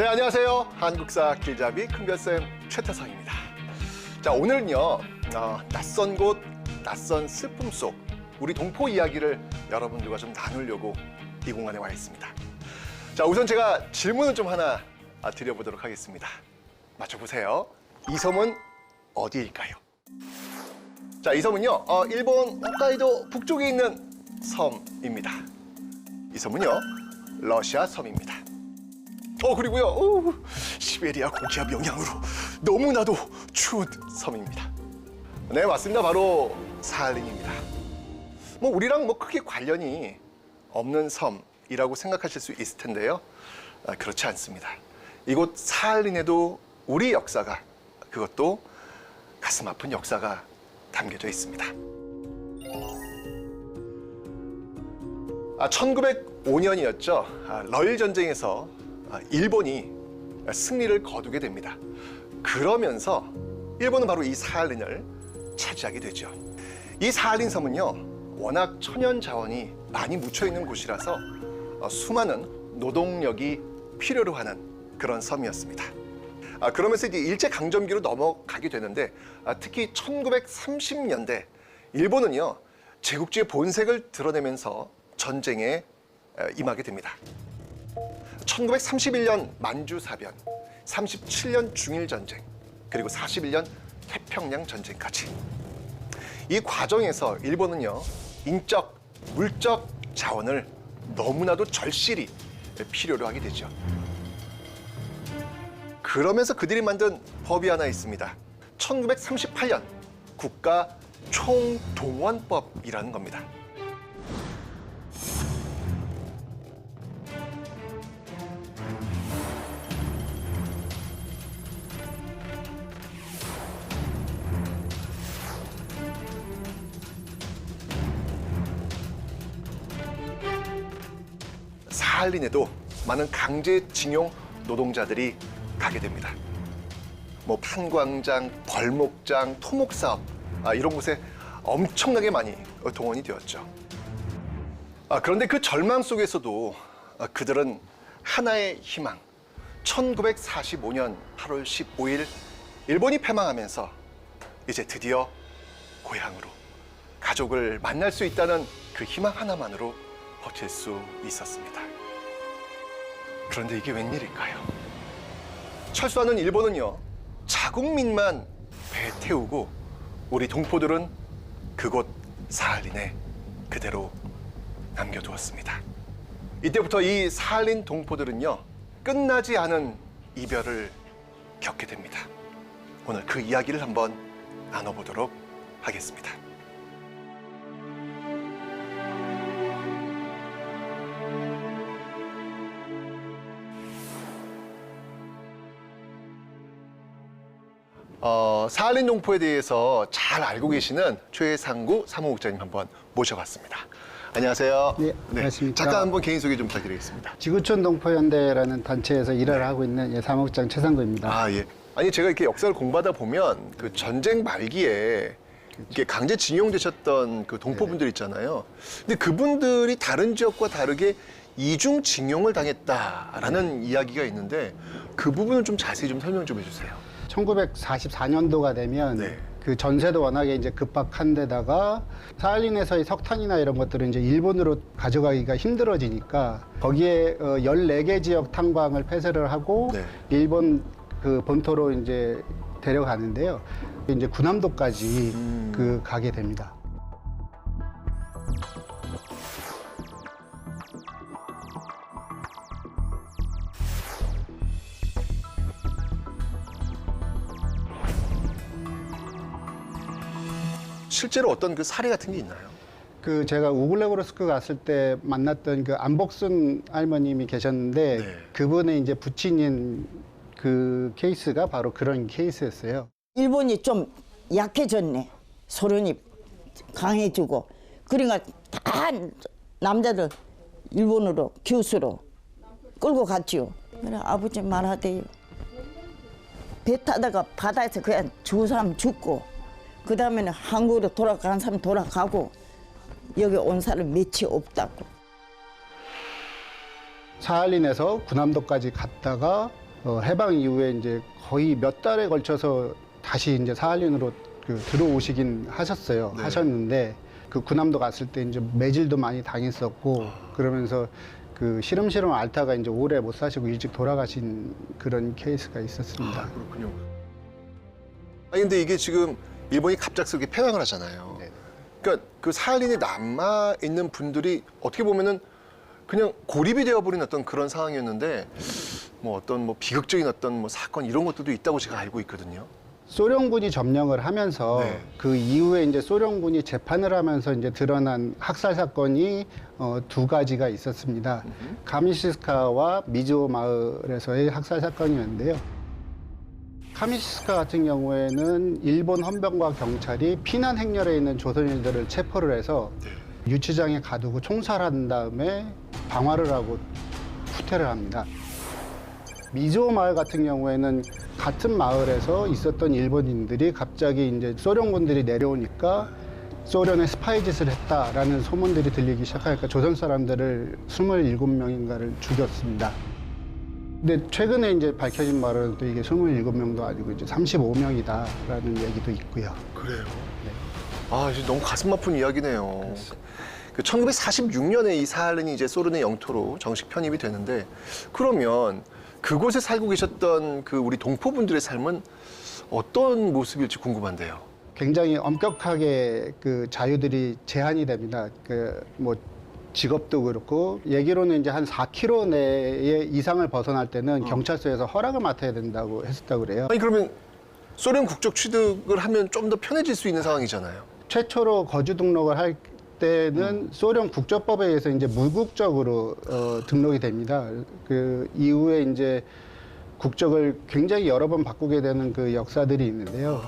네, 안녕하세요. 한국사 길잡이 큰별쌤 최태성입니다. 자, 오늘은요, 낯선 곳, 낯선 슬픔 속 우리 동포 이야기를 여러분들과 좀 나누려고 이 공간에 와 있습니다. 자, 우선 제가 질문을 좀 하나 드려보도록 하겠습니다. 맞춰보세요. 이 섬은 어디일까요? 자, 이 섬은요, 일본 홋카이도 북쪽에 있는 섬입니다. 이 섬은요, 러시아 섬입니다. 그리고요, 시베리아 고기압 영향으로 너무나도 추운 섬입니다. 네, 맞습니다. 바로 사할린입니다. 우리랑 크게 관련이 없는 섬이라고 생각하실 수 있을 텐데요. 그렇지 않습니다. 이곳 사할린에도 우리 역사가, 그것도 가슴 아픈 역사가 담겨져 있습니다. 1905년이었죠. 러일 전쟁에서 일본이 승리를 거두게 됩니다. 그러면서 일본은 바로 이 사할린을 차지하게 되죠. 이 사할린 섬은요, 워낙 천연 자원이 많이 묻혀 있는 곳이라서 수많은 노동력이 필요로 하는 그런 섬이었습니다. 그러면서 이제 일제강점기로 넘어가게 되는데, 특히 1930년대 일본은요, 제국주의 본색을 드러내면서 전쟁에 임하게 됩니다. 1931년 만주사변, 37년 중일전쟁, 그리고 41년 태평양 전쟁까지. 이 과정에서 일본은요, 인적, 물적 자원을 너무나도 절실히 필요로 하게 되죠. 그러면서 그들이 만든 법이 하나 있습니다. 1938년 국가 총동원법이라는 겁니다. 사할린에도 많은 강제징용 노동자들이 가게 됩니다. 판광장, 벌목장, 토목사업 이런 곳에 엄청나게 많이 동원이 되었죠. 그런데 그 절망 속에서도 그들은 하나의 희망, 1945년 8월 15일 일본이 패망하면서 이제 드디어 고향으로 가족을 만날 수 있다는 그 희망 하나만으로 버틸 수 있었습니다. 그런데 이게 웬일일까요? 철수하는 일본은요, 자국민만 배 태우고 우리 동포들은 그곳 사할린에 그대로 남겨두었습니다. 이때부터 이 사할린 동포들은요, 끝나지 않은 이별을 겪게 됩니다. 오늘 그 이야기를 한번 나눠보도록 하겠습니다. 사할린 동포에 대해서 잘 알고 계시는 최상구 사무국장님 한번 모셔봤습니다. 안녕하세요. 네, 안녕하십니까. 잠깐 한번 개인 소개 좀 부탁드리겠습니다. 지구촌 동포연대라는 단체에서 일을 하고 있는 사무국장 최상구입니다. 예. 아니, 제가 이렇게 역사를 공부하다 보면 그 전쟁 말기에 이렇게 강제징용되셨던 그 동포분들 있잖아요. 근데 그분들이 다른 지역과 다르게 이중징용을 당했다라는 이야기가 있는데, 그 부분을 좀 자세히 좀 설명 좀 해주세요. 1944년도가 되면 네. 그 전세도 워낙에 이제 급박한 데다가 사할린에서의 석탄이나 이런 것들은 이제 일본으로 가져가기가 힘들어지니까 거기에 14개 지역 탕방을 폐쇄를 하고 네. 일본 그 본토로 이제 데려가는데요. 이제 군함도까지 가게 됩니다. 실제로 어떤 그 사례 같은 게 있나요? 제가 우글레고르스크 갔을 때 만났던 그 안복순 할머님이 계셨는데, 네. 그분의 이제 부친인 그 케이스가 바로 그런 케이스였어요. 일본이 좀 약해졌네. 소련이 강해지고. 그러니까 다 남자들 일본으로 교수로 끌고 갔지요. 그래 아버지 말하대요. 배 타다가 바다에서 그냥 죽은 사람 죽고, 그 다음에는 한국으로 돌아가는 사람 돌아가고, 여기 온 사람 몇이 없다고. 사할린에서 군함도까지 갔다가 해방 이후에 이제 거의 몇 달에 걸쳐서 다시 이제 사할린으로 들어오시긴 하셨어요. 네. 하셨는데 그 구남도 갔을 때 이제 매질도 많이 당했었고 그러면서 그 시름시름 앓다가 이제 오래 못 사시고 일찍 돌아가신 그런 케이스가 있었습니다. 그렇군요. 아니 근데 이게 지금 일본이 갑작스럽게 패망을 하잖아요. 네. 그러니까 그 사할린에 남아 있는 분들이 어떻게 보면은 그냥 고립이 되어버린 어떤 그런 상황이었는데 뭐 어떤 뭐 비극적인 어떤 뭐 사건 이런 것들도 있다고 제가 알고 있거든요. 소련군이 점령을 하면서 네. 그 이후에 이제 소련군이 재판을 하면서 이제 드러난 학살 사건이 두 가지가 있었습니다. 카미시스카와 미즈오 마을에서의 학살 사건이었는데요. 카미시스카 같은 경우에는 일본 헌병과 경찰이 피난 행렬에 있는 조선인들을 체포를 해서 유치장에 가두고 총살한 다음에 방화를 하고 후퇴를 합니다. 미즈오 마을 같은 경우에는 같은 마을에서 있었던 일본인들이 갑자기 이제 소련군들이 내려오니까 소련의 스파이 짓을 했다라는 소문들이 들리기 시작하니까 조선 사람들을 27명인가를 죽였습니다. 근데 최근에 이제 밝혀진 말은 또 이게 27명도 아니고 이제 35명이다라는 얘기도 있고요. 그래요? 아, 이제 너무 가슴 아픈 이야기네요. 그 1946년에 이 사할린이 이제 소련의 영토로 정식 편입이 되는데 그러면 그곳에 살고 계셨던 그 우리 동포분들의 삶은 어떤 모습일지 궁금한데요. 굉장히 엄격하게 그 자유들이 제한이 됩니다. 그 뭐 직업도 그렇고 얘기로는 이제 한 4km 내에 이상을 벗어날 때는 경찰서에서 허락을 맡아야 된다고 했었다고 그래요. 아니 그러면 소련 국적 취득을 하면 좀 더 편해질 수 있는 상황이잖아요. 최초로 거주 등록을 할 때는 소련 국적법에 의해서 이제 무국적으로 등록이 됩니다. 그 이후에 이제 국적을 굉장히 여러 번 바꾸게 되는 그 역사들이 있는데요.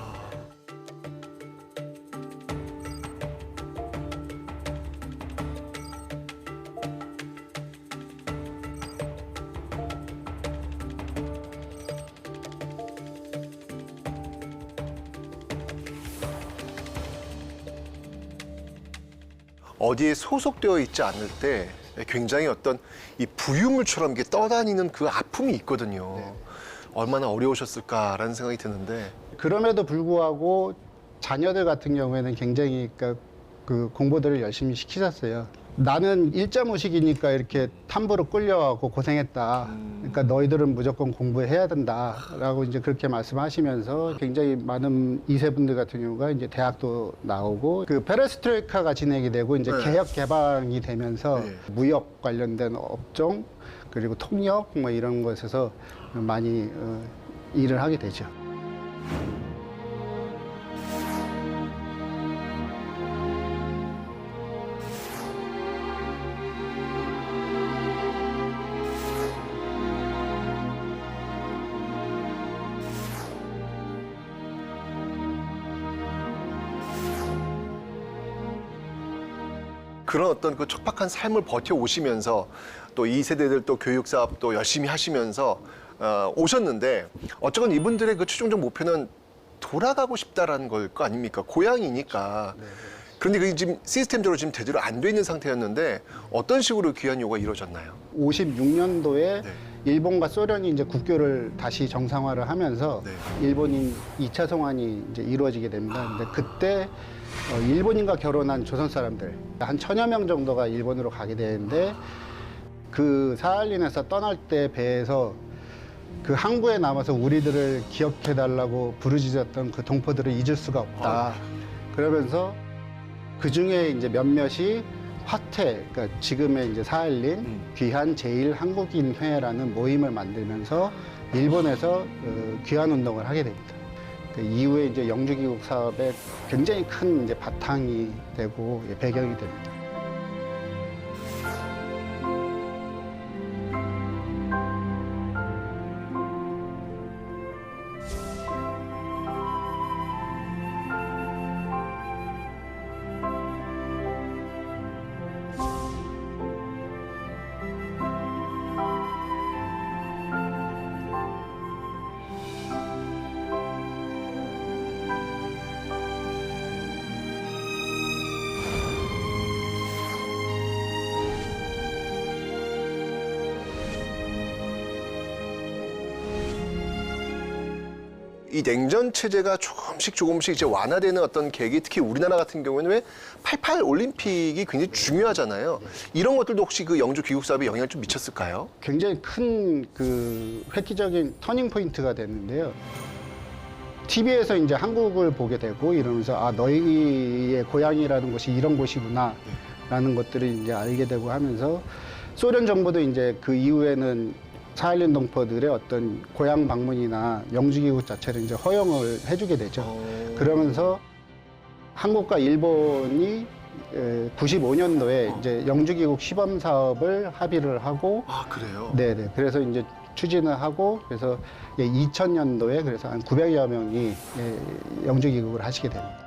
어디에 소속되어 있지 않을 때 굉장히 어떤 이 부유물처럼 이렇게 떠다니는 그 아픔이 있거든요. 얼마나 어려우셨을까라는 생각이 드는데. 그럼에도 불구하고 자녀들 같은 경우에는 굉장히 그 공부들을 열심히 시키셨어요. 나는 일자무식이니까 이렇게 탐부로 끌려가고 고생했다. 그러니까 너희들은 무조건 공부해야 된다라고 이제 그렇게 말씀하시면서 굉장히 많은 2세분들 같은 경우가 이제 대학도 나오고 그 페레스트로이카가 진행이 되고 이제 네. 개혁 개방이 되면서 네. 무역 관련된 업종 그리고 통역 뭐 이런 것에서 많이 일을 하게 되죠. 그런 어떤 그 척박한 삶을 버텨 오시면서 또 2세대들 또 교육 사업 또 열심히 하시면서 오셨는데 어쨌건 이분들의 그 최종적 목표는 돌아가고 싶다라는 걸 거 아닙니까? 고향이니까. 그런데 그게 지금 시스템적으로 지금 제대로 안 돼 있는 상태였는데 어떤 식으로 귀환 요구가 이루어졌나요? 56년도에 네. 일본과 소련이 이제 국교를 다시 정상화를 하면서 네. 일본인 2차 송환이 이제 이루어지게 됩니다. 근데 그때 일본인과 결혼한 조선 사람들 한 1000여 명 정도가 일본으로 가게 되는데 그 사할린에서 떠날 때 배에서 그 항구에 남아서 우리들을 기억해달라고 부르짖었던 그 동포들을 잊을 수가 없다. 그러면서 그 중에 이제 몇몇이 화태, 그러니까 지금의 이제 사할린 귀한 제일 한국인 회라는 모임을 만들면서 일본에서 귀환 운동을 하게 됩니다. 그 이후에 이제 영주귀국 사업에 굉장히 큰 이제 바탕이 되고 배경이 됩니다. 이 냉전 체제가 조금씩 이제 완화되는 어떤 계기, 특히 우리나라 같은 경우에는 왜 88 올림픽이 굉장히 중요하잖아요. 이런 것들도 혹시 그 영주 귀국 사업에 영향을 좀 미쳤을까요? 굉장히 큰 그 획기적인 터닝 포인트가 됐는데요. TV에서 이제 한국을 보게 되고 이러면서 아, 너희의 고향이라는 곳이 이런 곳이구나 라는 것들을 이제 알게 되고 하면서 소련 정부도 이제 그 이후에는 사할린 동포들의 어떤 고향 방문이나 영주 귀국 자체를 이제 허용을 해주게 되죠. 그러면서 한국과 일본이 95년도에 이제 영주 귀국 시범 사업을 합의를 하고 아, 그래요? 네네. 그래서 이제 추진을 하고 그래서 2000년도에 그래서 한 900여 명이 영주 귀국을 하시게 됩니다.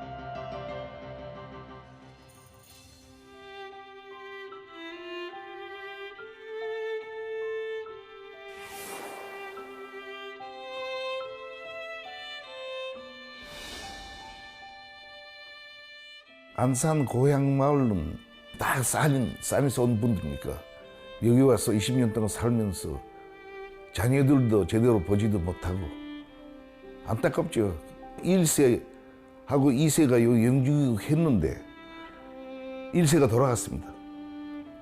안산 고향 마을은 다 산에서 온 분들이니까 여기 와서 20년 동안 살면서 자녀들도 제대로 보지도 못하고 안타깝죠. 1세하고 2세가 요 영주귀국 했는데 1세가 돌아갔습니다.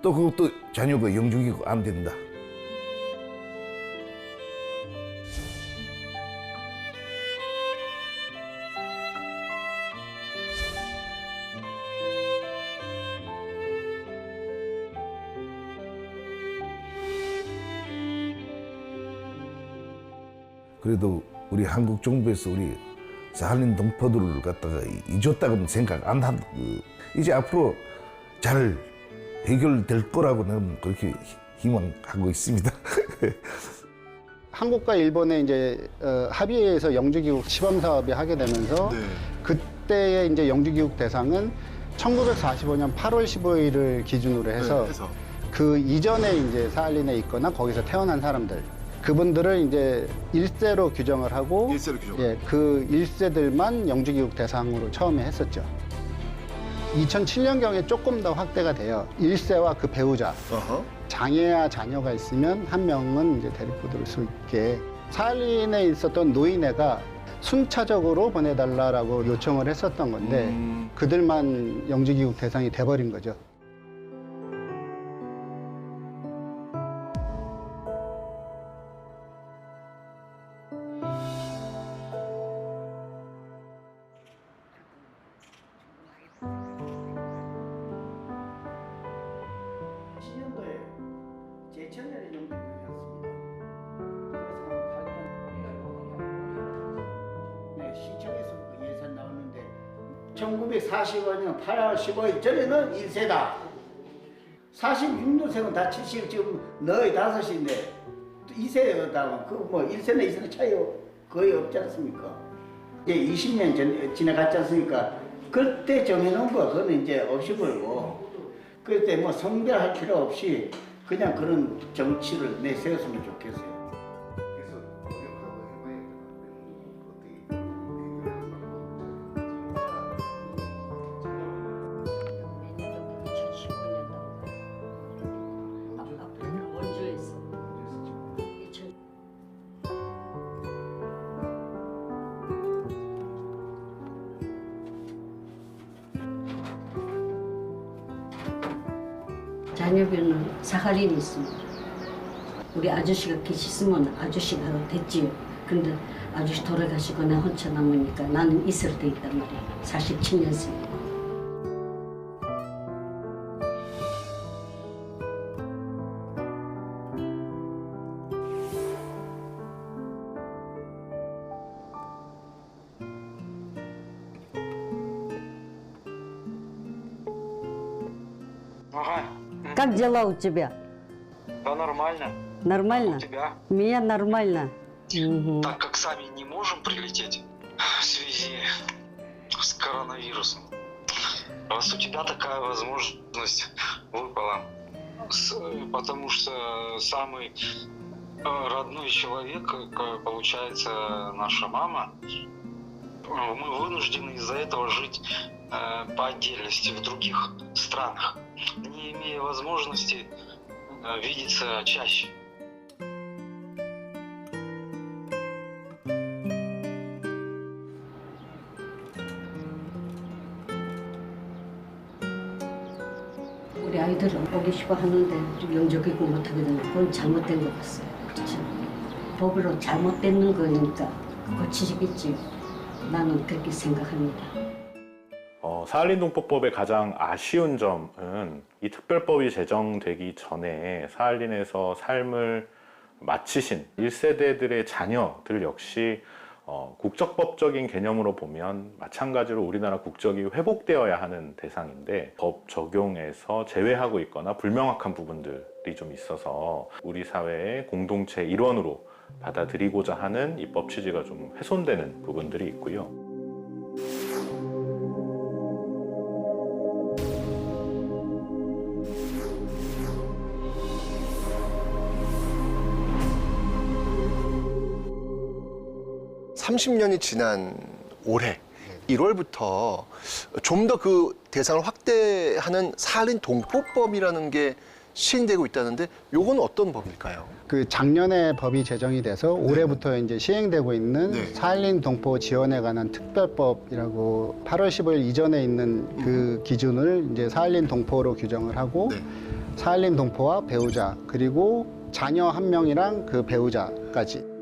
또 그것도 자녀가 영주귀국 안 된다. 그래도 우리 한국 정부에서 우리 사할린 동포들을 갖다가 잊었다고는 생각 안 하고 이제 앞으로 잘 해결될 거라고 저는 그렇게 희망하고 있습니다. 한국과 일본의 이제 합의에서 영주 귀국 시범 사업이 하게 되면서 네. 그때의 이제 영주 귀국 대상은 1945년 8월 15일을 기준으로 해서 그 이전에 이제 사할린에 있거나 거기서 태어난 사람들 그분들을 이제 1세로 규정을 하고 1세로 규정. 예, 그 1세들만 영주 귀국 대상으로 처음에 했었죠. 2007년경에 조금 더 확대가 돼요. 1세와 그 배우자, 어허. 장애와 자녀가 있으면 한 명은 이제 데리고 들을 수 있게 사할린에 있었던 노인회가 순차적으로 보내달라고 요청을 했었던 건데 그들만 영주 귀국 대상이 돼버린 거죠. 제천년에 영주교육이었습니다. 네, 시청에서 예산 나왔는데 1945년 8월 15일 전에는 1세다. 46년생은 다 70, 지금 너희 5인데 2세였다면 그 뭐 1세나 2세는 차이 거의 없지 않습니까? 이제 20년 전 지나갔지 않습니까? 그때 정해놓은 거 그거는 이제 없이 버리고 그때 뭐 성별할 필요 없이 그냥 그런 정치를 내세웠으면 좋겠어요. 그래서 노력하고 원주에서 자녀별은 사할린이 있습니다. 우리 아저씨가 계시으면 아저씨가 됐지요. 근데 아저씨 돌아가시거나 혼자 남으니까 나는 있을 때 있단 말이에요. 47년생. Ага. Как дела у тебя? Да нормально. Нормально? У тебя? У меня нормально. Мгм. Так как сами не можем прилететь в связи с коронавирусом, раз у тебя такая возможность выпала, потому что самый родной человек, получается, наша мама, мы вынуждены из-за этого жить по отдельности в других странах, не имея возможности видеться чаще. 우리 아이들은 오기 싶어 하는데 영접이고 못하거든요. 그건 잘못된 것 같아요. 그렇죠? 법으로 잘못된 거니까 고치시겠지. 나는 그렇게 생각합니다. 사할린동포법의 가장 아쉬운 점은 이 특별법이 제정되기 전에 사할린에서 삶을 마치신 1세대들의 자녀들 역시 국적법적인 개념으로 보면 마찬가지로 우리나라 국적이 회복되어야 하는 대상인데 법 적용에서 제외하고 있거나 불명확한 부분들이 좀 있어서 우리 사회의 공동체 일원으로 받아들이고자 하는 입법 취지가 좀 훼손되는 부분들이 있고요. (30년이) 지난 올해 1월부터 좀 더 그 대상을 확대하는 사할린 동포법이라는 게 시행되고 있다는데 요건 어떤 법일까요? 그 작년에 법이 제정이 돼서 올해부터 이제 시행되고 있는 네. 사할린 동포 지원에 관한 특별법이라고 8월 15일 이전에 있는 그 기준을 이제 사할린 동포로 규정을 하고 네. 사할린 동포와 배우자 그리고 자녀 한 명이랑 그 배우자까지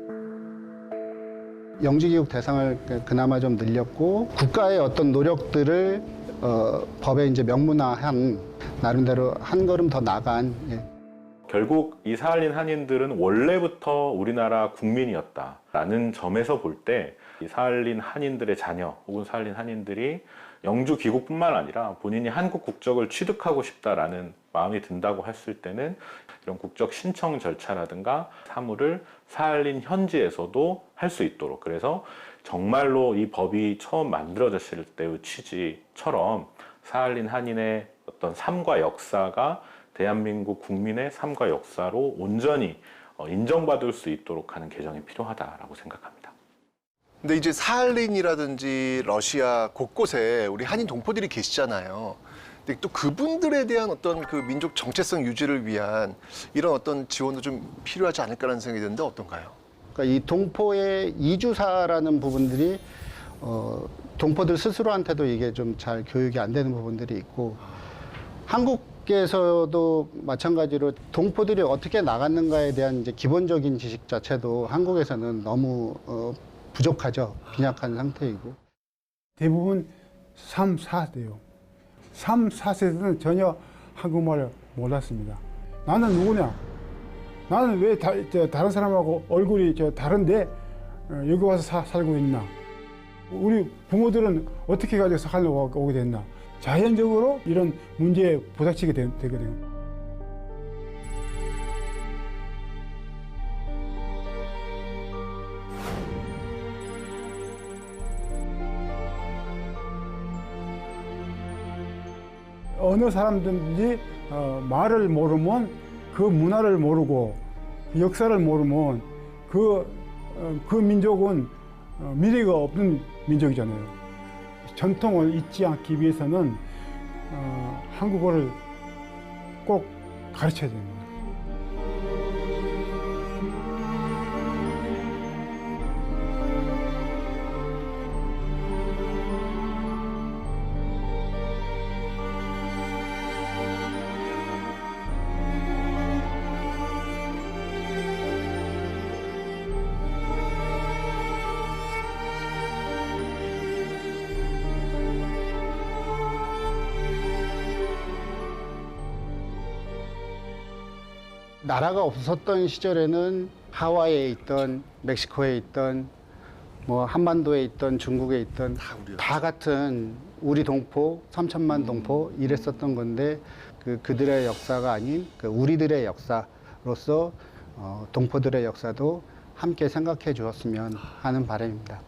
영주교육 대상을 그나마 좀 늘렸고 국가의 어떤 노력들을 법에 이제 명문화한 나름대로 한 걸음 더 나간 결국 이 사할린 한인들은 원래부터 우리나라 국민이었다라는 점에서 볼 때 이 사할린 한인들의 자녀 혹은 사할린 한인들이 영주 귀국뿐만 아니라 본인이 한국 국적을 취득하고 싶다라는 마음이 든다고 했을 때는 이런 국적 신청 절차라든가 사무를 사할린 현지에서도 할 수 있도록 그래서 정말로 이 법이 처음 만들어졌을 때의 취지처럼 사할린 한인의 어떤 삶과 역사가 대한민국 국민의 삶과 역사로 온전히 인정받을 수 있도록 하는 개정이 필요하다라고 생각합니다. 근데 이제 사할린이라든지 러시아 곳곳에 우리 한인 동포들이 계시잖아요. 근데 또 그분들에 대한 어떤 그 민족 정체성 유지를 위한 이런 어떤 지원도 좀 필요하지 않을까라는 생각이 드는데 어떤가요? 그러니까 이 동포의 이주사라는 부분들이 동포들 스스로한테도 이게 좀 잘 교육이 안 되는 부분들이 있고 한국에서도 마찬가지로 동포들이 어떻게 나갔는가에 대한 이제 기본적인 지식 자체도 한국에서는 너무 부족하죠. 빈약한 상태이고. 대부분 3, 4세요. 3, 4세들은 전혀 한국말을 몰랐습니다. 나는 누구냐? 나는 왜 다른 사람하고 얼굴이 다른데 여기 와서 살고 있나? 우리 부모들은 어떻게 가지고 사할로 오게 됐나? 자연적으로 이런 문제에 부닥치게 되거든요. 어느 사람든지 말을 모르면 그 문화를 모르고 역사를 모르면 그 민족은 미래가 없는 민족이잖아요. 전통을 잊지 않기 위해서는 한국어를 꼭 가르쳐야 됩니다. 나라가 없었던 시절에는 하와이에 있던 멕시코에 있던 뭐 한반도에 있던 중국에 있던 다 같은 우리 동포 3천만 동포 이랬었던 건데 그들의 역사가 아닌 우리들의 역사로서 동포들의 역사도 함께 생각해 주었으면 하는 바람입니다.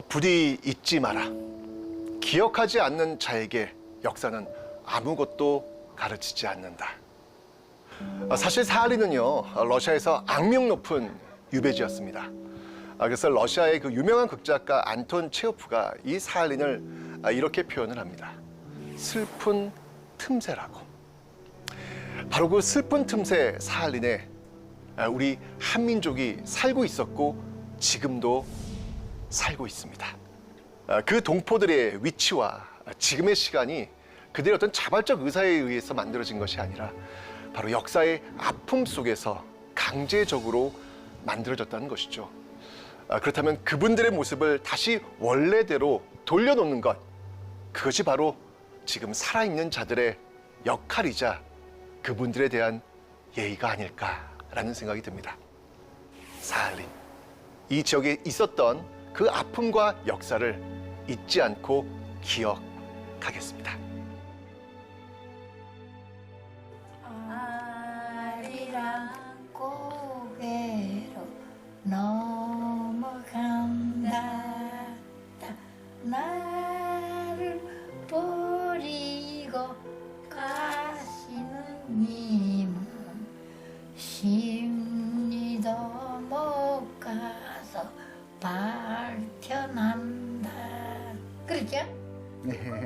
부디 잊지 마라. 기억하지 않는 자에게 역사는 아무것도 가르치지 않는다. 사실 사할린은요, 러시아에서 악명 높은 유배지였습니다. 그래서 러시아의 그 유명한 극작가 안톤 체호프가 이 사할린을 이렇게 표현을 합니다. 슬픈 틈새라고. 바로 그 슬픈 틈새 사할린에 우리 한민족이 살고 있었고 지금도 살고 있습니다. 그 동포들의 위치와 지금의 시간이 그들의 어떤 자발적 의사에 의해서 만들어진 것이 아니라 바로 역사의 아픔 속에서 강제적으로 만들어졌다는 것이죠. 그렇다면 그분들의 모습을 다시 원래대로 돌려놓는 것, 그것이 바로 지금 살아있는 자들의 역할이자 그분들에 대한 예의가 아닐까라는 생각이 듭니다. 사할린, 이 지역에 있었던 그 아픔과 역사를 잊지 않고 기억하겠습니다. 아리랑 고개로 넘어간다. 나를 버리고 가시는 님은 심리도 못 가서 발견한다. 그렇죠? 네.